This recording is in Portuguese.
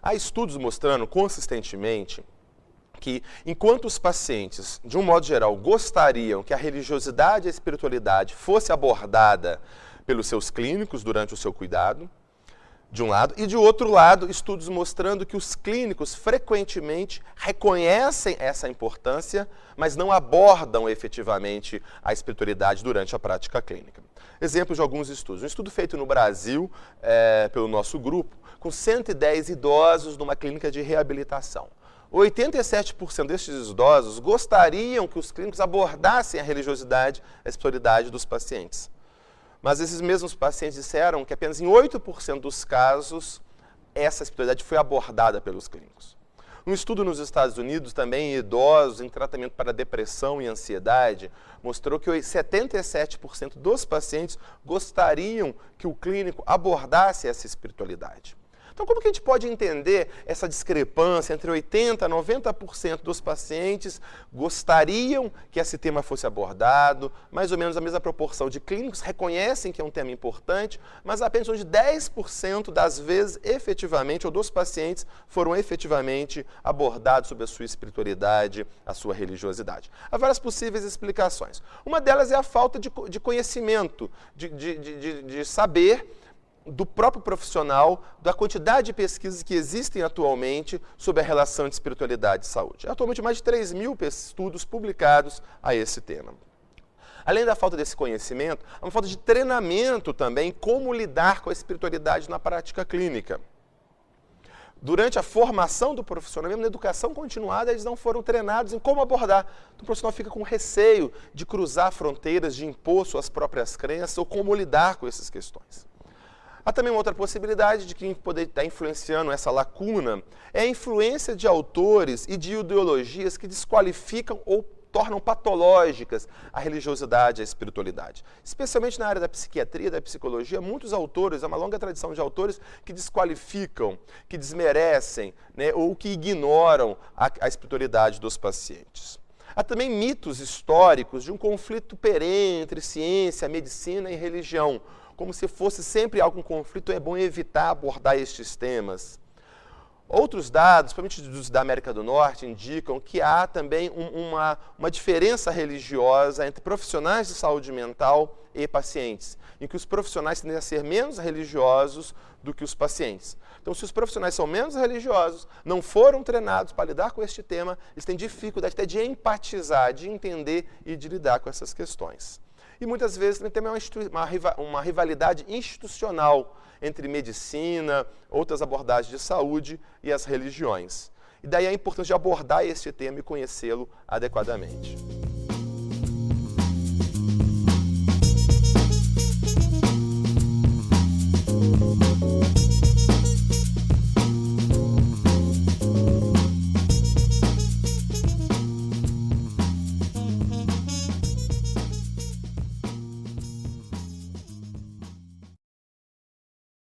Há estudos mostrando consistentemente que, enquanto os pacientes, de um modo geral, gostariam que a religiosidade e a espiritualidade fosse abordada pelos seus clínicos durante o seu cuidado, de um lado, e de outro lado, estudos mostrando que os clínicos frequentemente reconhecem essa importância, mas não abordam efetivamente a espiritualidade durante a prática clínica. Exemplos de alguns estudos. Um estudo feito no Brasil, pelo nosso grupo, com 110 idosos numa clínica de reabilitação. 87% destes idosos gostariam que os clínicos abordassem a religiosidade, a espiritualidade dos pacientes. Mas esses mesmos pacientes disseram que apenas em 8% dos casos essa espiritualidade foi abordada pelos clínicos. Um estudo nos Estados Unidos, também em idosos em tratamento para depressão e ansiedade, mostrou que 77% dos pacientes gostariam que o clínico abordasse essa espiritualidade. Então, como que a gente pode entender essa discrepância entre 80% e 90% dos pacientes gostariam que esse tema fosse abordado, mais ou menos a mesma proporção de clínicos reconhecem que é um tema importante, mas apenas de 10% das vezes, efetivamente, ou dos pacientes, foram efetivamente abordados sobre a sua espiritualidade, a sua religiosidade. Há várias possíveis explicações. Uma delas é a falta de conhecimento, de saber do próprio profissional, da quantidade de pesquisas que existem atualmente sobre a relação entre espiritualidade e saúde. Atualmente, mais de 3.000 estudos publicados a esse tema. Além da falta desse conhecimento, há uma falta de treinamento também em como lidar com a espiritualidade na prática clínica. Durante a formação do profissional, mesmo na educação continuada, eles não foram treinados em como abordar. Então, o profissional fica com receio de cruzar fronteiras, de impor suas próprias crenças ou como lidar com essas questões. Há também uma outra possibilidade de quem poder estar influenciando essa lacuna, é a influência de autores e de ideologias que desqualificam ou tornam patológicas a religiosidade e a espiritualidade. Especialmente na área da psiquiatria, da psicologia, muitos autores, há uma longa tradição de autores que desqualificam, que desmerecem, né, ou que ignoram a espiritualidade dos pacientes. Há também mitos históricos de um conflito perene entre ciência, medicina e religião, como se fosse sempre algum conflito, é bom evitar abordar estes temas. Outros dados, principalmente dos da América do Norte, indicam que há também uma diferença religiosa entre profissionais de saúde mental e pacientes, em que os profissionais tendem a ser menos religiosos do que os pacientes. Então, se os profissionais são menos religiosos, não foram treinados para lidar com este tema, eles têm dificuldade até de empatizar, de entender e de lidar com essas questões. E muitas vezes tem também uma rivalidade institucional entre medicina, outras abordagens de saúde e as religiões. E daí a importância de abordar este tema e conhecê-lo adequadamente.